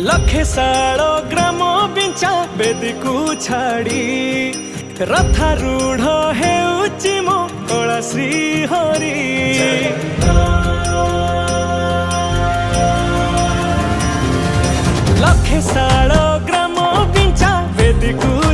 लखे सालो ग्राम बिंचा बेदी को छाड़ी रथारूढ़ हेउची मो कला श्री हरि। लखे सालो ग्राम बिंचा बेदी को